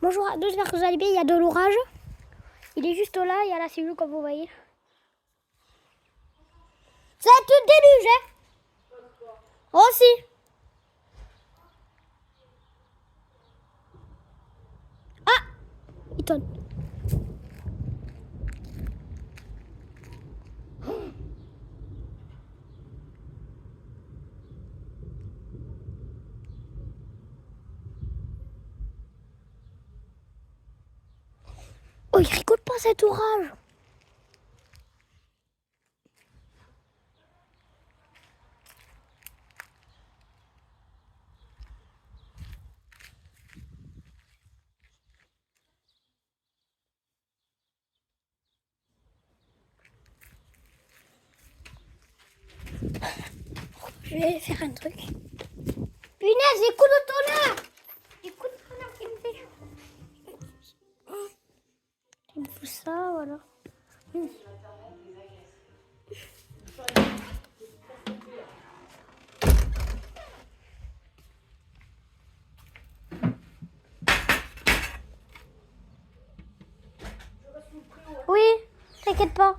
Bonjour à tous, j'espère que vous allez bien. Il y a de l'orage. Il est juste là, il y a la cellule comme vous voyez. C'est tout déluge, hein. Aussi. Ah, il tonne. Oh, il rigole pas cet orage. Je vais faire un truc. Punaise, écoute le tonnerre. Écoute le tonnerre qui me fait. Il me fout ça, voilà. Oui, t'inquiète pas.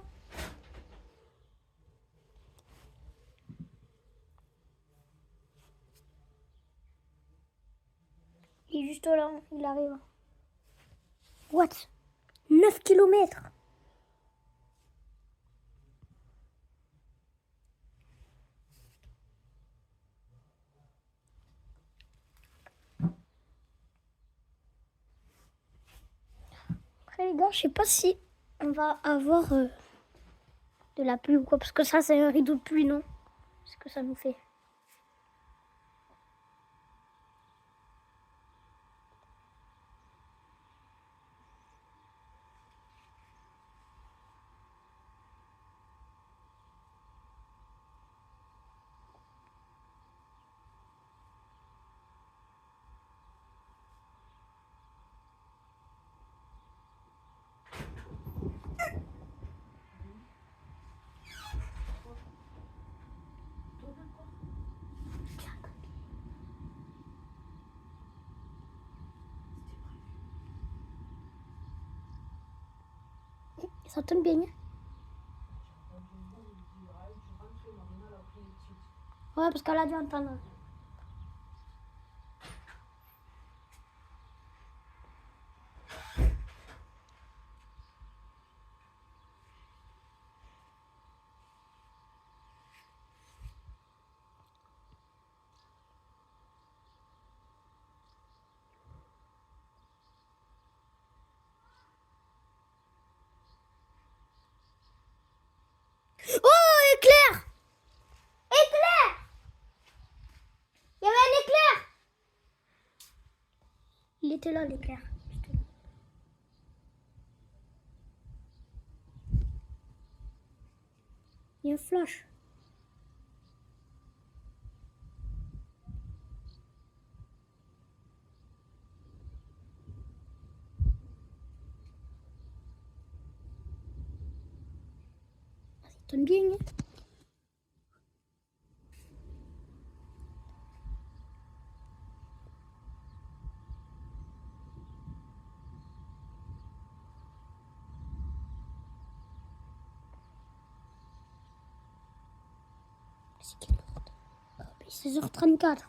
Il est juste là, il arrive. What? 9 kilomètres. Après les gars, je sais pas si on va avoir de la pluie ou quoi, parce que ça c'est un rideau de pluie, non? C'est ce que ça nous fait. Ça tombe bien. Ouais, parce qu'elle a dû entendre. Oh, éclair! Éclair! Il y avait un éclair! Il était là, l'éclair. Il y a un flash. Ça tombe bien, hein? C'est quelle heure? Oh, 16h34.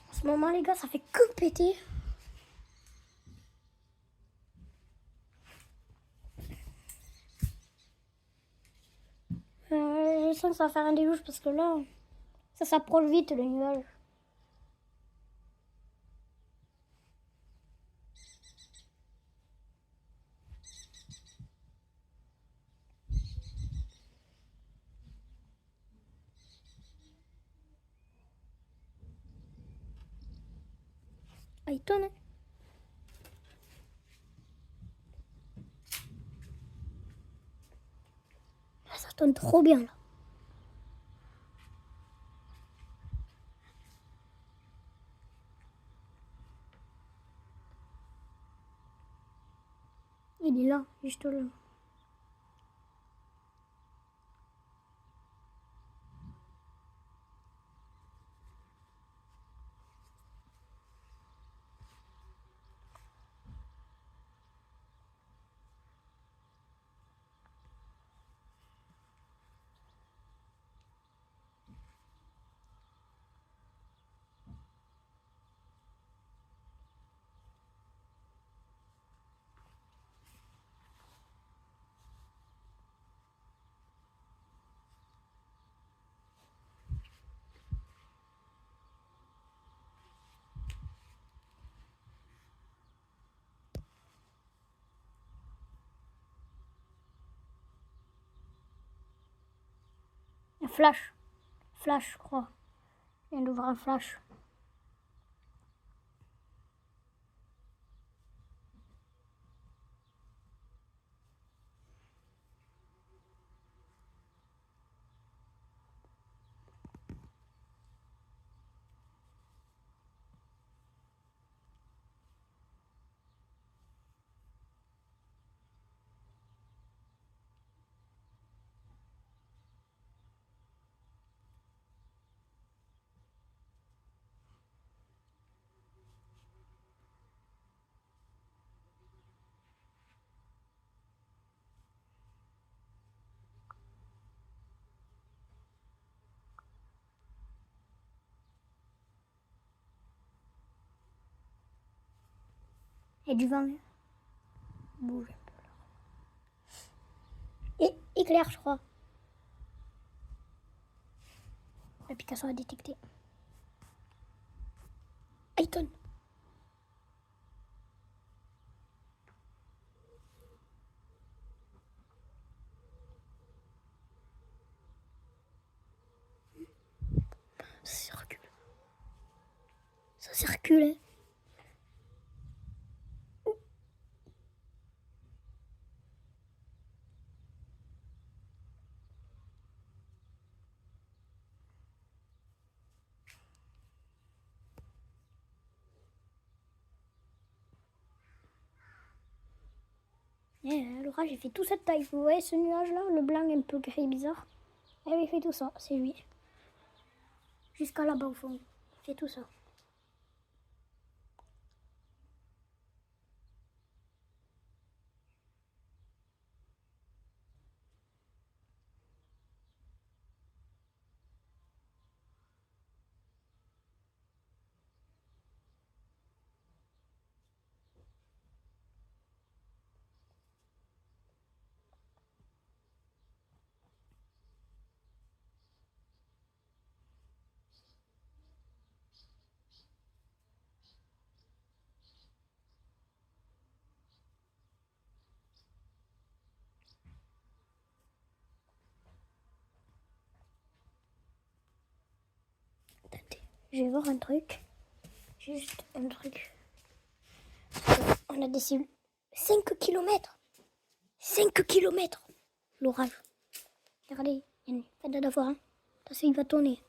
En ce moment, les gars, ça fait que péter. Je sens que ça va faire un déluge parce que là, ça s'approche vite le nuage. Ah, il tonne, hein? Ah, ça tonne trop bien là. Il est là, juste là. Un flash. Flash, je crois. Je viens d'ouvrir un flash. Et du vent. Bouge un peu. Et éclair, je crois. L'application a détecté. Ayton. Ça circule. Ça circule. L'orage, il fait toute cette taille. Vous voyez ce nuage-là, le blanc un peu gris bizarre? Il fait tout ça, c'est lui. Jusqu'à là-bas au fond. Il fait tout ça. Attendez, je vais voir un truc. Juste un truc. On a décidé 5 km. 5 km. L'orage. Regardez, faites d'avoir. Hein. Parce qu'il va tourner.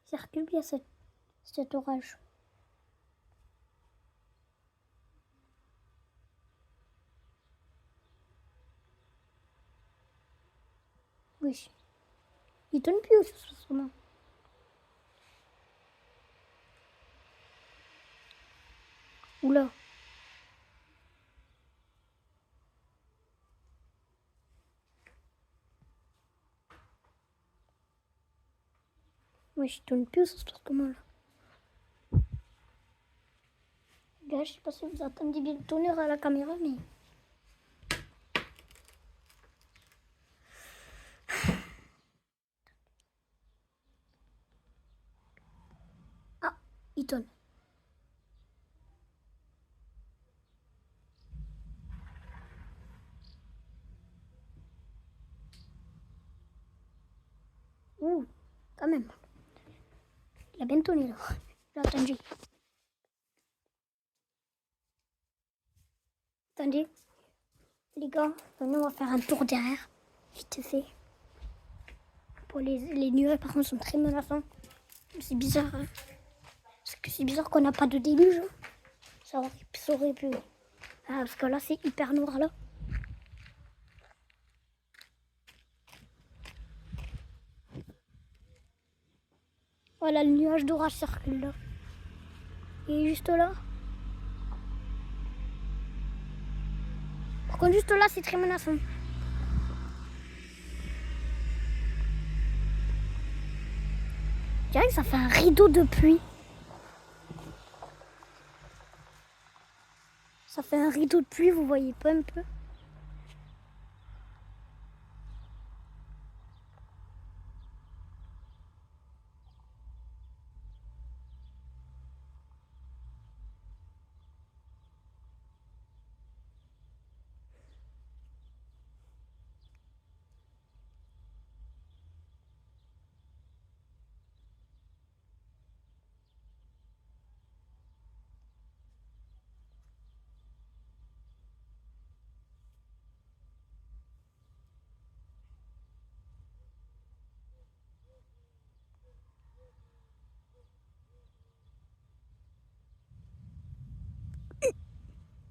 Circule bien cet orage. Oui. Il donne plus ce moment. Oula. Oui, je donne plus ce moment là. Gars, je sais pas si vous entendez bien le tonnerre à la caméra, mais... Ah, il tonne. Ouh, quand même. Il a bien tonné là. J'ai attendu. Attendez. Les gars, venez, on va faire un tour derrière. Vite fait. Pour les nuages, par contre, sont très menaçants. C'est bizarre, hein. Parce que c'est bizarre qu'on n'a pas de déluge. Hein. Ça aurait pu. Ah, parce que là, c'est hyper noir, là. Voilà, le nuage d'orage circule, là. Et juste là. Par contre, juste là, c'est très menaçant. Je dirais que ça fait un rideau de pluie. Ça fait un rideau de pluie, vous voyez pas un peu?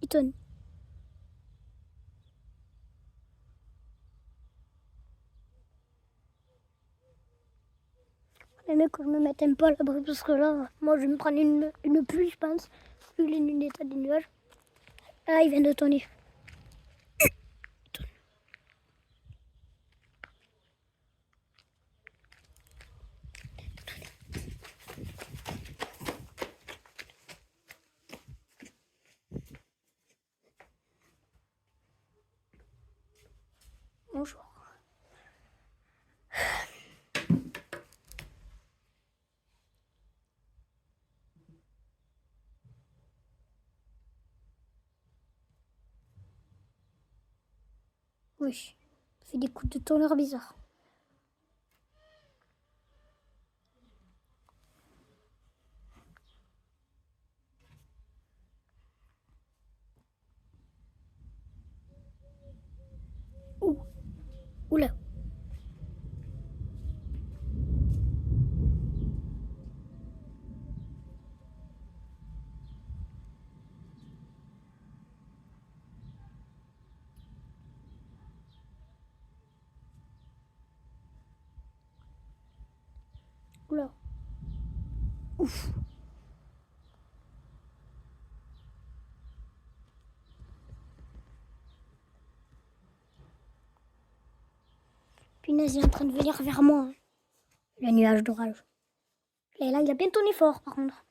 Il tonne. Les mecs, que je me mette un peu à l'abri parce que là, moi, je vais me prendre une pluie, je pense. Vu l'état des nuages. Ah, il vient de tonner. Bonjour. Oui, ça fait des coups de tonnerre bizarres. Ouh, oula. Oula. Ouf. Punaise, il est en train de venir vers moi. Hein. Le nuage d'orage. Et là, il a bien tonné fort, par contre.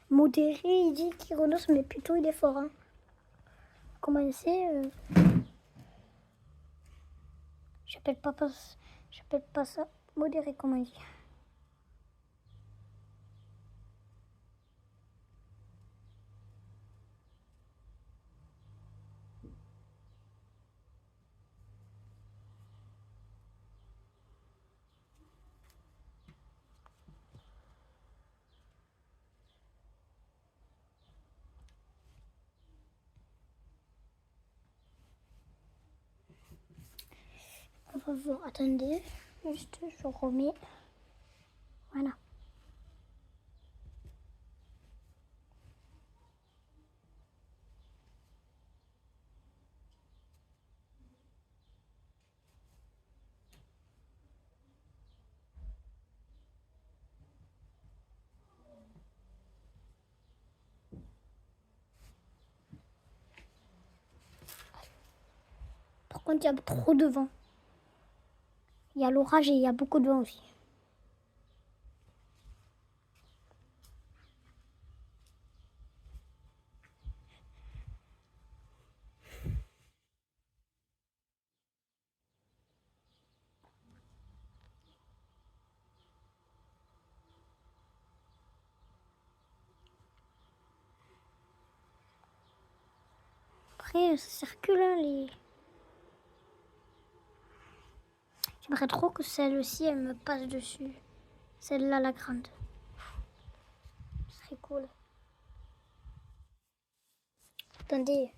Modéré, il dit qu'il renonce, mais plutôt il est fort. Hein. Comment c'est J'appelle pas ça modéré, comment il dit. On va voir, attendez. Juste, je remets. Voilà. Par contre, il y a trop de vent. Il y a l'orage et il y a beaucoup de vent aussi. Après, ça circule, hein, les... J'aimerais trop que celle-ci, elle me passe dessus. Celle-là, la grande. Ce serait cool. Attendez.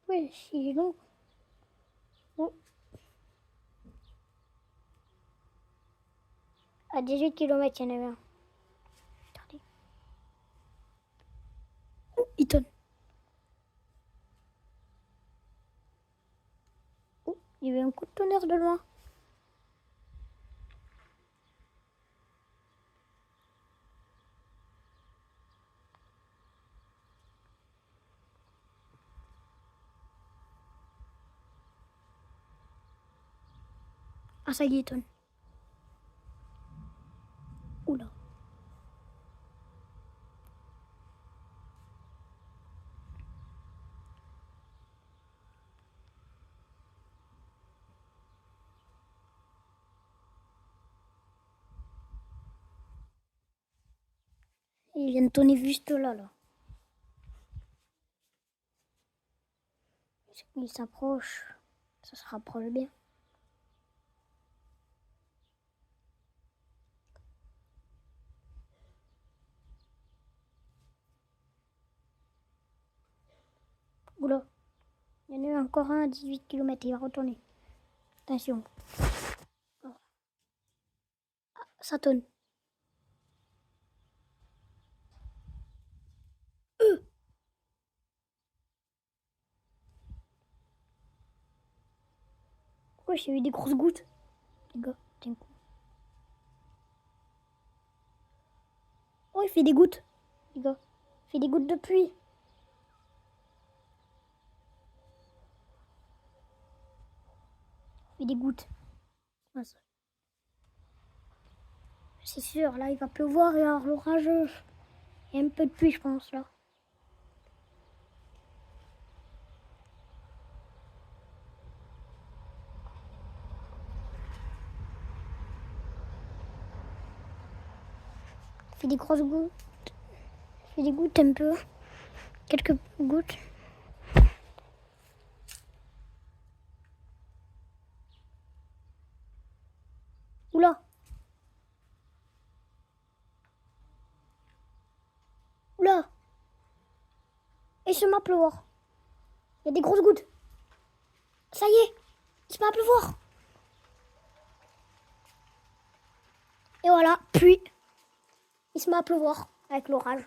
Oui, il est long. Oh. À 18 km, il y en avait un. Attendez. Oh, il tonne. Oh, il y avait un coup de tonnerre de loin. Ah, ça y est, il tonne. Oula. Il vient de tonner juste là, là. Il s'approche. Ça se rapproche bien. Oula. Il y en a eu encore un à 18 km. Il va retourner. Attention. Oh. Ah, ça tonne. Pourquoi j'ai eu des grosses gouttes? Les gars, d'un coup. Oh, il fait des gouttes. Les gars, il fait des gouttes de pluie. Il fait des gouttes. C'est sûr, là, il va pleuvoir et alors l'orage. Il y a un peu de pluie, je pense, là. Il fait des grosses gouttes. Il fait des gouttes un peu. Quelques gouttes. Oula. Oula. Et il se met à pleuvoir. Il y a des grosses gouttes. Ça y est, il se met à pleuvoir. Et voilà, puis il se met à pleuvoir avec l'orage.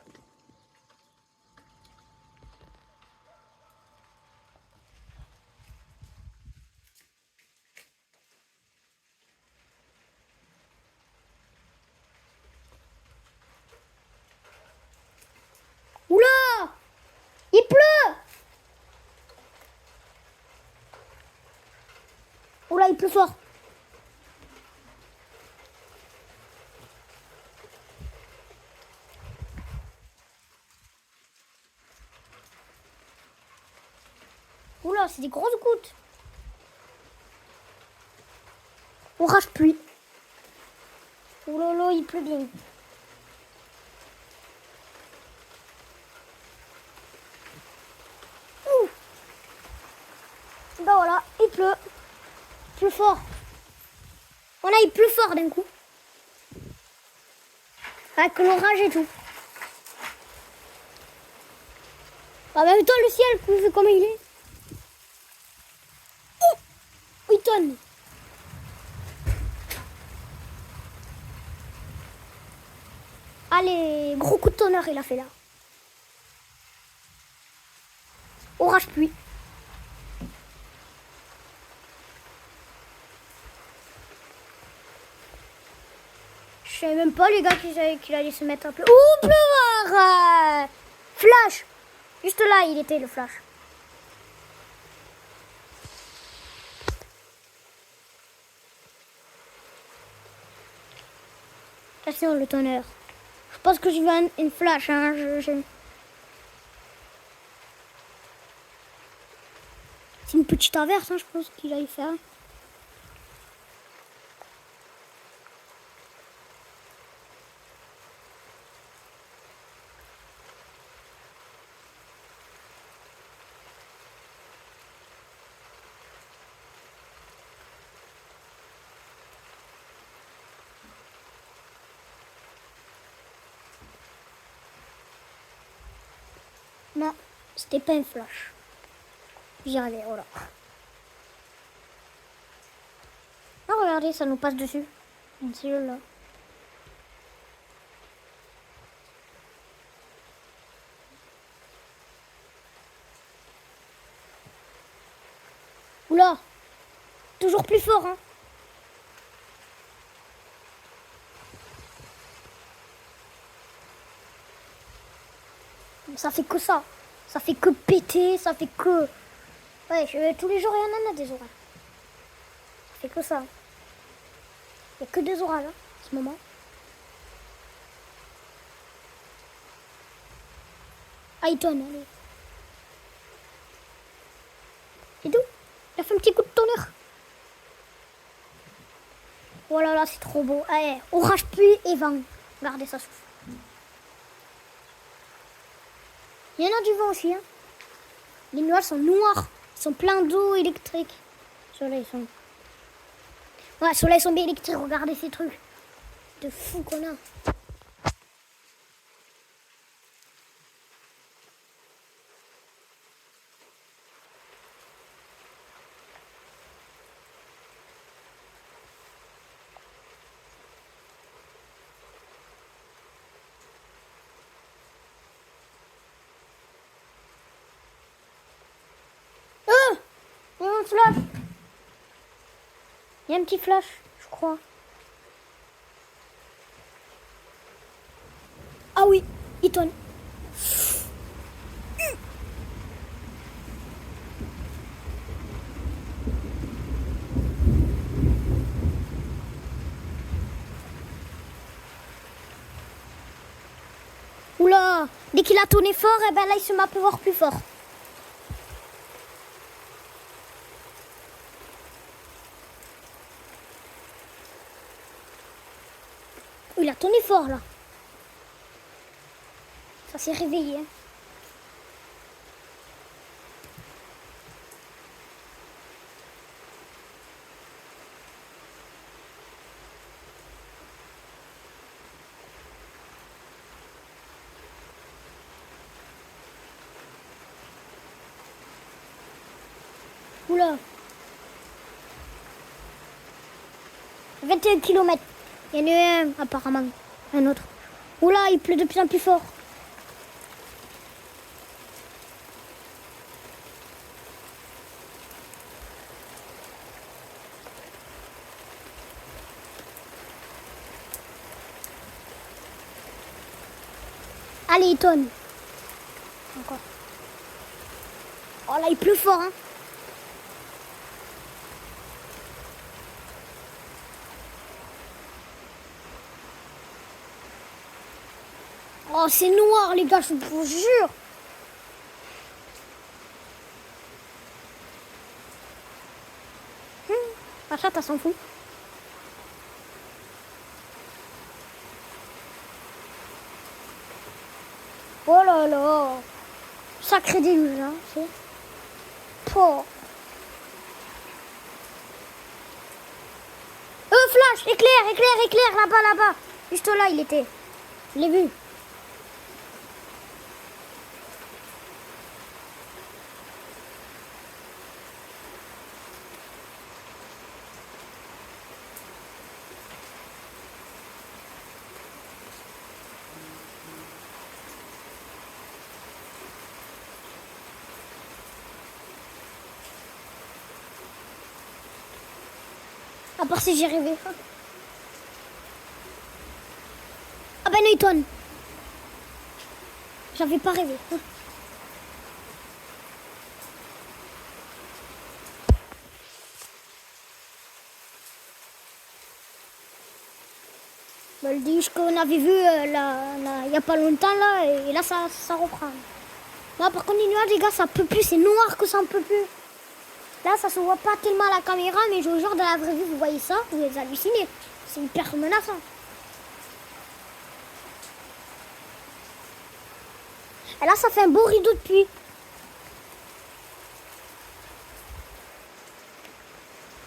Oula! Il pleut! Oula, il pleut fort. Oula, c'est des grosses gouttes. Orage pluie. Oula, il pleut bien. Ouh. Ben voilà, il pleut. Il pleut fort. Voilà, il pleut fort d'un coup. Avec l'orage et tout. En même temps, le ciel, vu comment il est. Ouh, il tonne. Allez, gros coup de tonnerre il a fait là. Orage pluie. Je savais même pas les gars qu'il allait se mettre à pleuvoir. Oh, pleuvoir Flash. Juste là il était le flash. Attention le tonnerre. Je pense que je vais une flash. Hein. C'est une petite averse, hein, je pense qu'il allait faire. Non, c'était pas un flash. J'y arrivais, voilà. Ah, regardez, ça nous passe dessus. Une cellule là. Oula, toujours plus fort, hein. Ça fait que ça. Ça fait que péter, ça fait que... Ouais, tous les jours, il y en a des orages. Ça fait que ça. Il n'y a que des orages, hein, en ce moment. Ah, il tonne, allez. Et d'où? Il a fait un petit coup de tonnerre. Oh là là, c'est trop beau. Allez, orage, pluie et vent. Regardez, ça souffle. Il y en a du vent aussi, hein. Les nuages sont noirs. Ils sont pleins d'eau électrique. Ceux-là, ils sont... Ouais, ceux-là, ils sont bien électriques. Regardez ces trucs. De fou qu'on a. Il y a un flash. Il y a un petit flash, je crois. Ah oui, il tonne. Oula, dès qu'il a tourné fort, et ben là il se met à pleuvoir plus fort. Il a tourné fort là. Ça s'est réveillé. Oula. 21 km. Il y en a un apparemment. Un autre. Oula, il pleut de plus en plus fort. Allez, il tonne. Encore. Oh là, il pleut fort, hein. Oh, c'est noir, les gars, je vous jure. La chatte, elle s'en fout. Oh là là. Sacré déluge, hein, c'est. Oh. Flash, éclair, là-bas. Juste là, il était. Je l'ai vu. À part si j'ai rêvé. Ah ben non, il tonne. J'avais pas rêvé. Le disque qu'on avait vu il n'y a pas longtemps là, et là ça reprend. Là par contre les nuages les gars ça peut plus, c'est noir que ça en peut plus. Là ça se voit pas tellement à la caméra, mais je vous jure dans la vraie vie vous voyez ça, vous les hallucinez. C'est hyper menaçant. Et là ça fait un beau rideau de pluie.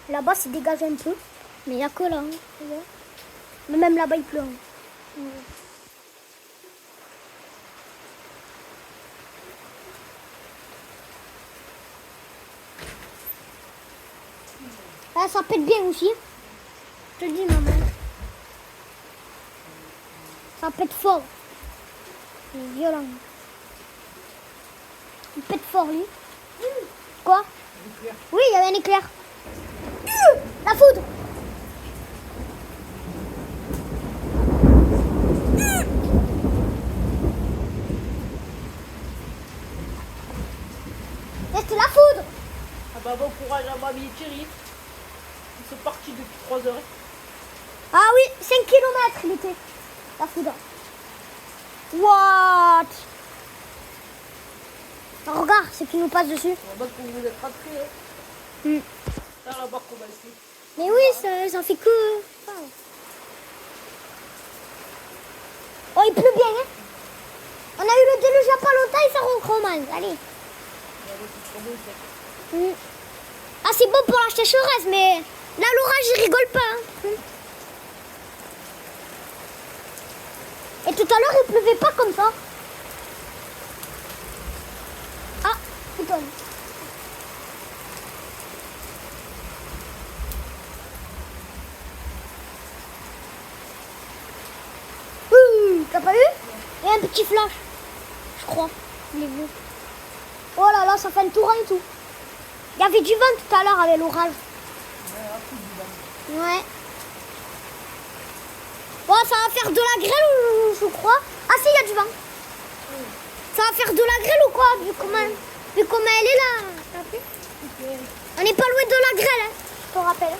Là-bas c'est dégagé un peu, mais il n'y a que là. Hein. Mais même là-bas il pleut. Hein. Ah, ça pète bien aussi. Je te le dis maman. Ça pète fort. C'est violent. Il pète fort lui. Quoi? Oui, il y avait un éclair. La foudre. C'était la foudre. Ah bah bon courage à mamie et Thierry. Ils sont partis depuis 3 heures. Ah oui, 5 km il était. La foudre. What? Regarde, c'est qui nous passe dessus. Là-bas que vous êtes rentrés. Là, là-bas qu'on va ici. Mais oui, ça fait que... Oh, il pleut bien, hein. On a eu le déluge il n'y a pas longtemps et ça recommence. Allez. Ah, c'est bon pour la sécheresse, mais là, l'orage, il rigole pas. Hein. Et tout à l'heure, il pleuvait pas comme ça. Ah, putain. T'as pas vu? Il y a un petit flash, je crois. Je l'ai vu. Oh là là, ça fait un tour et tout. Il y avait du vent tout à l'heure avec l'orage. Ouais. Bon, ça va faire de la grêle, je crois. Ah si, il y a du vent. Ça va faire de la grêle ou quoi, vu comment elle est là. T'as vu? On n'est pas loin de la grêle, hein, je te rappelle.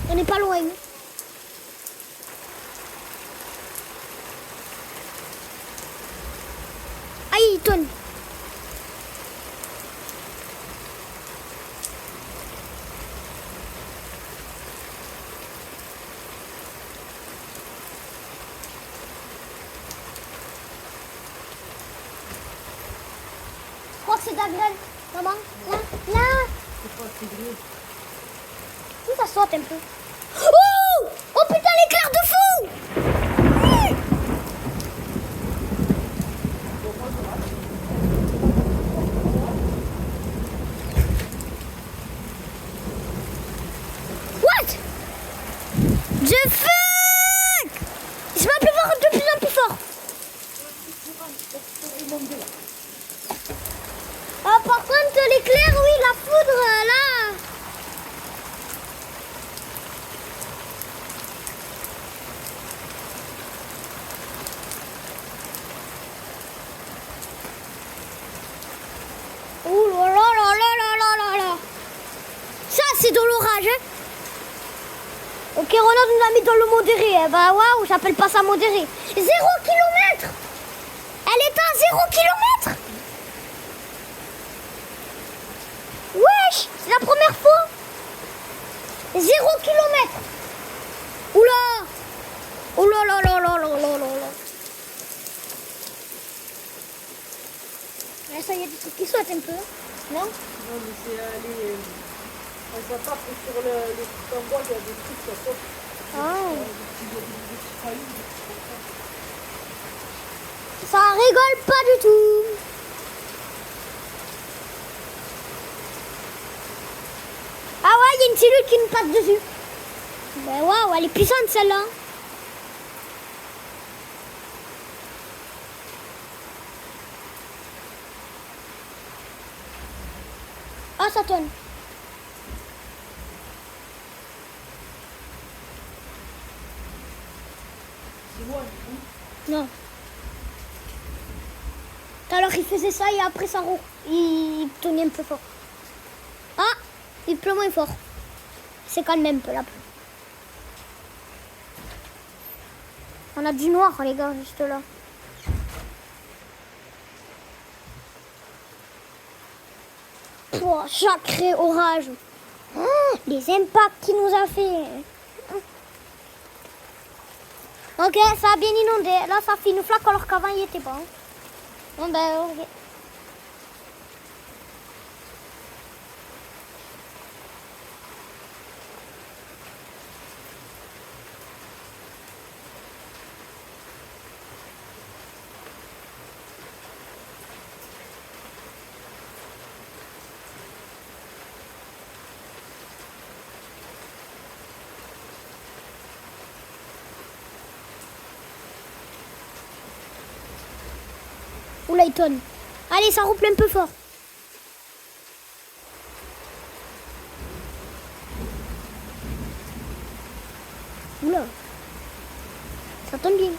On n'est pas loin. Aïe, il tonne. Je crois que c'est de la grêle. Maman, là. Oui, ça saute un peu. Oh! Oh putain, l'éclair de fou! What? The fuck? Il se met à pleuvoir de plus en plus fort. Ah, par contre, l'éclair, oui, la foudre, là. Ouh là là là là là là là. Ça, c'est de l'orage, hein. Ok, Ronald nous a mis dans le modéré. Eh ben, waouh, j'appelle pas ça modéré. 0 km. Elle est à 0 km. Wesh, c'est la première fois. 0 km. Oula. Oula là là là là là là là. Là, ça y est, des trucs qui sautent un peu. Non? Non, mais c'est aller. On s'attrape sur le petit endroit, il y a des trucs, ça saute. Ah. Des petits cailloux, des trucs comme ça. Ça rigole pas du tout. Ah ouais, il y a une cellule qui me passe dessus. Ben waouh, elle est puissante celle-là. Ah, ça tonne. C'est loin, Non. Tout à l'heure, il faisait ça et après, ça il tournait un peu fort. Ah, il pleut moins fort. C'est quand même un peu la pluie. On a du noir, les gars, juste là. Oh, sacré orage. Oh, les impacts qu'il nous a fait. Ok, ça a bien inondé. Là, ça fait une flaque alors qu'avant, il n'y était pas. Bon, ben, ok. Oula, il tonne. Allez, ça rouple un peu fort. Oula. Ça tonne bien.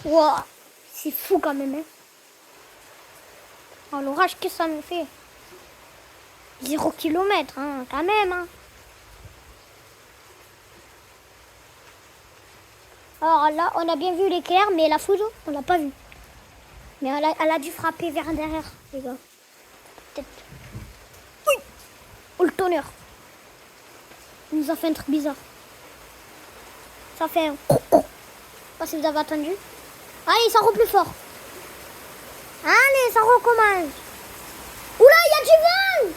Wow, c'est fou quand même. Hein. Oh, l'orage, qu'est-ce que ça nous fait? 0 km, hein, quand même. Hein. Alors là, on a bien vu l'éclair, mais la foudre, on l'a pas vue. Mais elle a dû frapper vers derrière, les gars. Peut-être. Oui. Oh, le tonnerre. Il nous a fait un truc bizarre. Ça fait un... Je sais pas si vous avez entendu. Allez, ça roule plus fort. Allez, ça recommence. Oula, il y a du vent.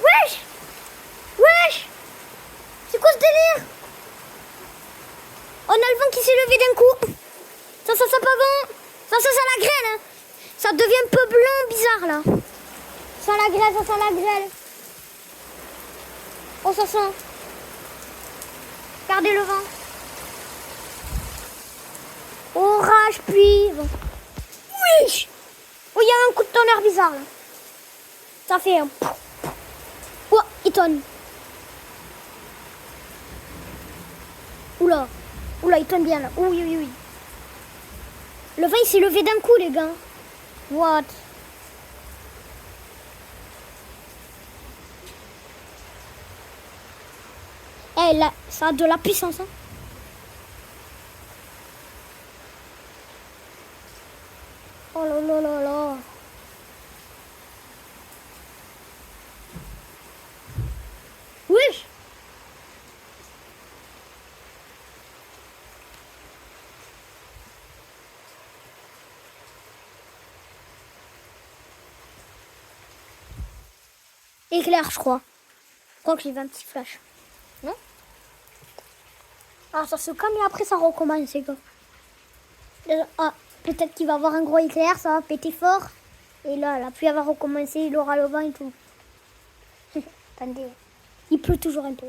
Wesh. Wesh. C'est quoi ce délire? On a le vent qui s'est levé d'un coup. Ça pas bon. Ça la grêle. Hein. Ça devient un peu blanc, bizarre, là. Ça la grêle, ça sent la grêle. Oh, ça sent. Regardez le vent. Orage, pluie. Bon. Oui. Oh, il y a un coup de tonnerre bizarre, là. Ça fait un... Oh, il tonne. Oula. Oula, il tonne bien, là. Oui. Le vent, il s'est levé d'un coup, les gars. What? Eh, là, ça a de la puissance, hein. Oh là là là là. Oui. Éclair, je crois. Je crois que j'ai vu un petit flash. Non? Ah, ça se calme et après ça recommence, les gars. Ah, peut-être qu'il va y avoir un gros éclair, ça va péter fort. Et là, la pluie va recommencer, il aura le vent et tout. Attendez, il pleut toujours un peu.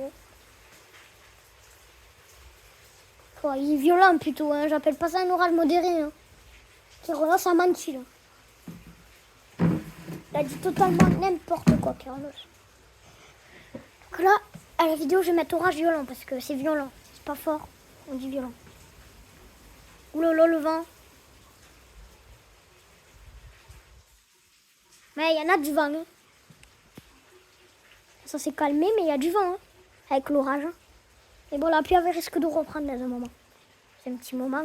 Oh, il est violent plutôt, hein. J'appelle pas ça un orage modéré. Hein. Carlos a menti, là. Il a dit totalement n'importe quoi, Carlos. Donc là, à la vidéo, je vais mettre orage violent parce que c'est violent. C'est pas fort, on dit violent. Oulala, le vent. Mais il y en a du vent. Hein. Ça s'est calmé, mais il y a du vent hein, avec l'orage. Hein. Et bon, la pluie risque de reprendre dans un moment. C'est un petit moment.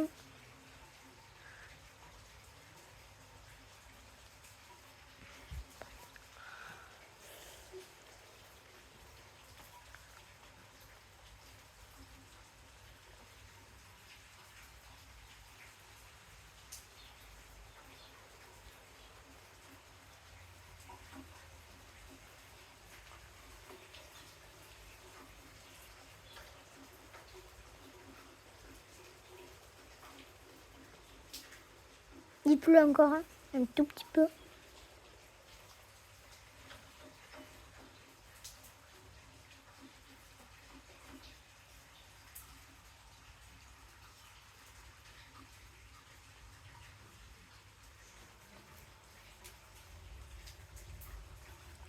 Il pleut encore, hein, un tout petit peu.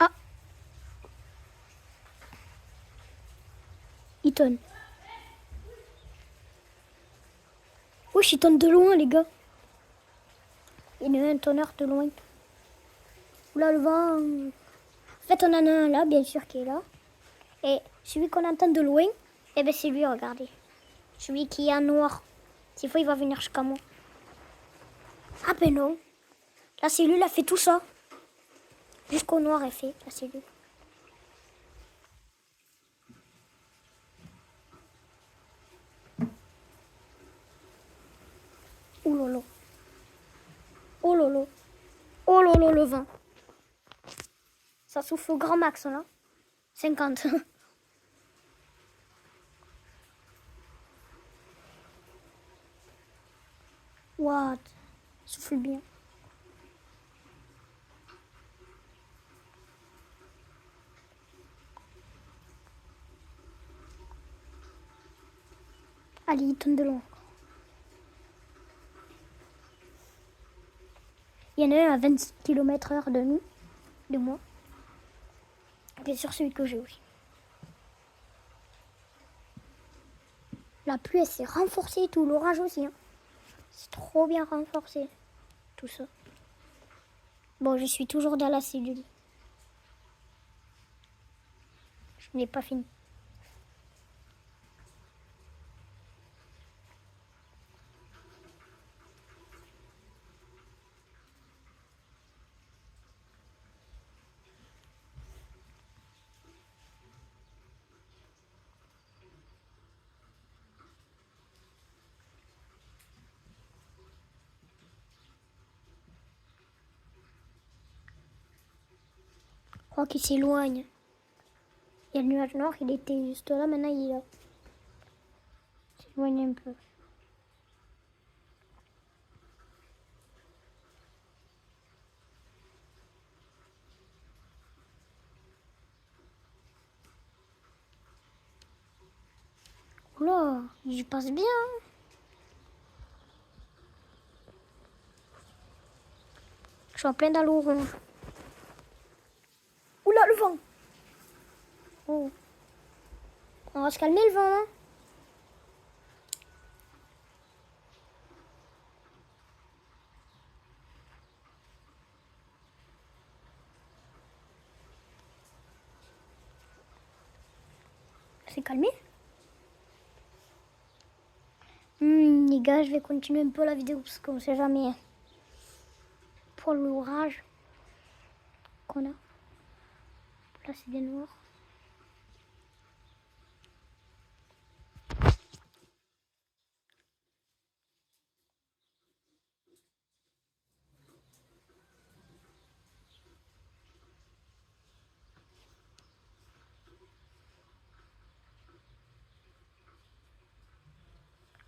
Ah, il tonne. Wesh, il tonne de loin, les gars. Il y a un tonneur de loin. Oula, le vent. En fait, on en a un là, bien sûr, qui est là. Et celui qu'on entend de loin, eh ben c'est lui, regardez. Celui qui est en noir. S'il faut, il va venir jusqu'à moi. Ah ben non. La cellule a fait tout ça. Jusqu'au noir, elle fait la cellule. Oh lolo. Oh lolo. Oh lolo, le vent. Ça souffle au grand max, là. 50. What? Souffle bien. Allez, il tourne de loin. Il y en a un à 26 km/h de nous, de moi. Bien sûr, celui que j'ai aussi. La pluie, elle s'est renforcée et tout, l'orage aussi. Hein. C'est trop bien renforcé, tout ça. Bon, je suis toujours dans la cellule. Je n'ai pas fini. Je crois qu'il s'éloigne. Il y a le nuage noir, il était juste là, maintenant il est là. Il s'éloigne un peu. Oula, il passe bien. Je suis en plein dans l'eau rouge. Oula, le vent. Oh. On va se calmer le vent, hein. C'est calmé. Les gars, je vais continuer un peu la vidéo parce qu'on sait jamais pour l'orage qu'on a. Là, c'est bien noir.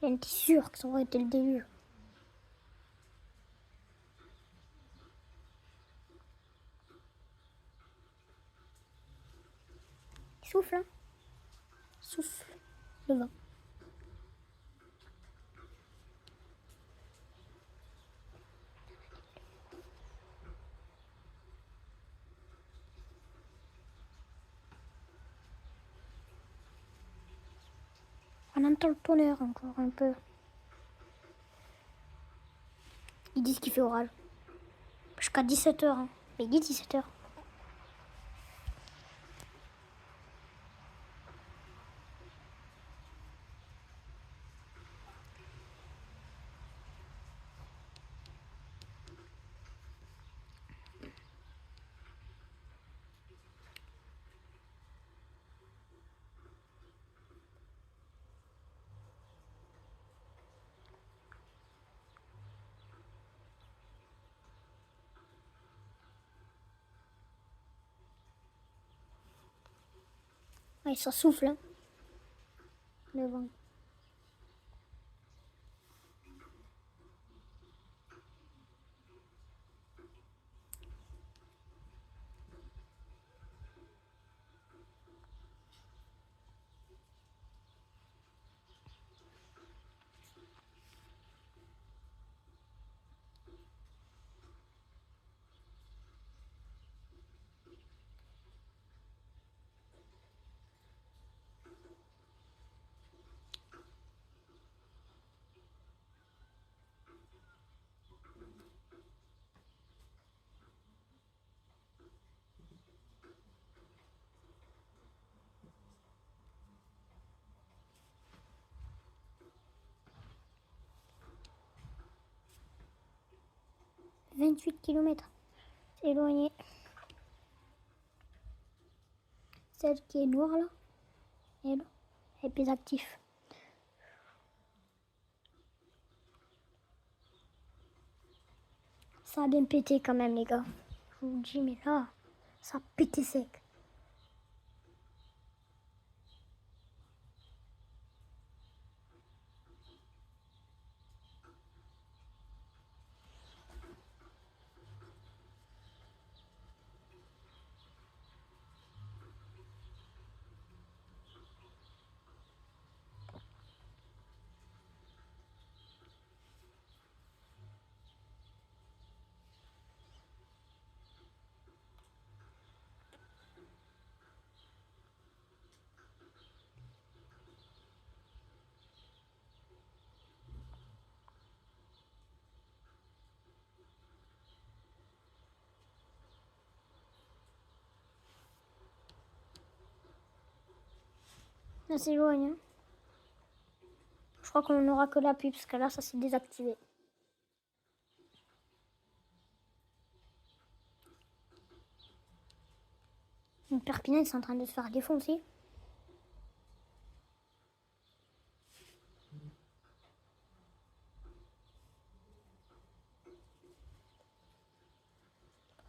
J'en étais sûr que ça aurait été le début. Il souffle, hein. Souffle le vent. On entend le tonnerre encore un peu. Ils disent qu'il fait orage. Jusqu'à 17h. Hein. Mais il dit 17h. Ouais, ça souffle, hein. Le vent. « 28 km. C'est éloigné. Celle qui est noire là, elle est plus active. Ça a bien pété quand même les gars. Je vous dis mais là, ça a pété sec. Ça s'éloigne. Hein. Je crois qu'on n'aura que la pluie parce que là, ça s'est désactivé. Perpignan, ils sont en train de se faire défoncer.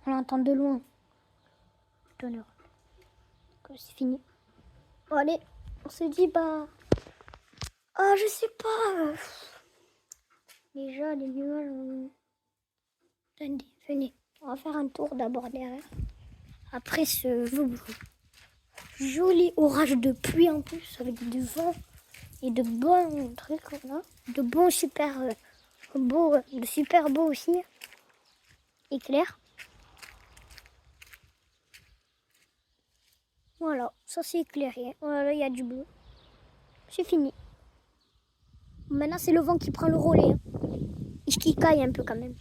On l'entend de loin. Tonnerre. C'est fini. Bon, allez, on se dit, bah... Ah, je sais pas. Déjà, les nuages... Attendez, venez. On va faire un tour d'abord derrière. Après ce joli orage de pluie en plus, avec du vent et de bons trucs, là. De bons super beaux, de super beaux aussi. Éclairs. Voilà, ça c'est éclairé. Voilà, il y a du bleu. C'est fini. Maintenant, c'est le vent qui prend le relais. Hein. Et qui caille un peu quand même.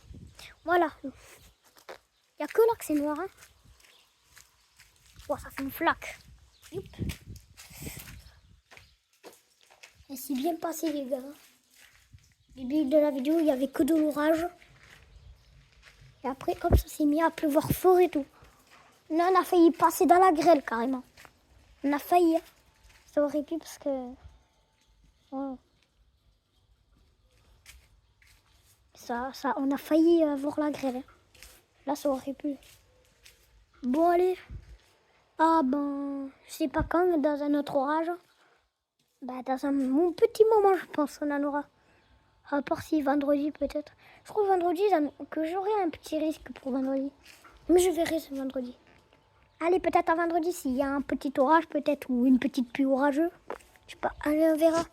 Voilà. Il n'y a que là que c'est noir. Hein. Oh, ça fait une flaque. Hop. Et c'est bien passé, les gars. Au début de la vidéo, il n'y avait que de l'orage. Et après, hop, ça s'est mis à pleuvoir fort et tout. Là, on a failli passer dans la grêle, carrément. On a failli. Hein. Ça aurait pu parce que... Oh. On a failli avoir la grêle. Hein. Là, ça aurait pu. Bon, allez. Ah ben, je sais pas quand, dans un autre orage. Bah, dans mon petit moment, je pense, on en aura. À part si vendredi, peut-être. Je trouve vendredi que j'aurai un petit risque pour vendredi. Mais je verrai ce vendredi. Allez, peut-être à vendredi, s'il y a un petit orage, peut-être, ou une petite pluie orageuse. Je sais pas, allez, on verra.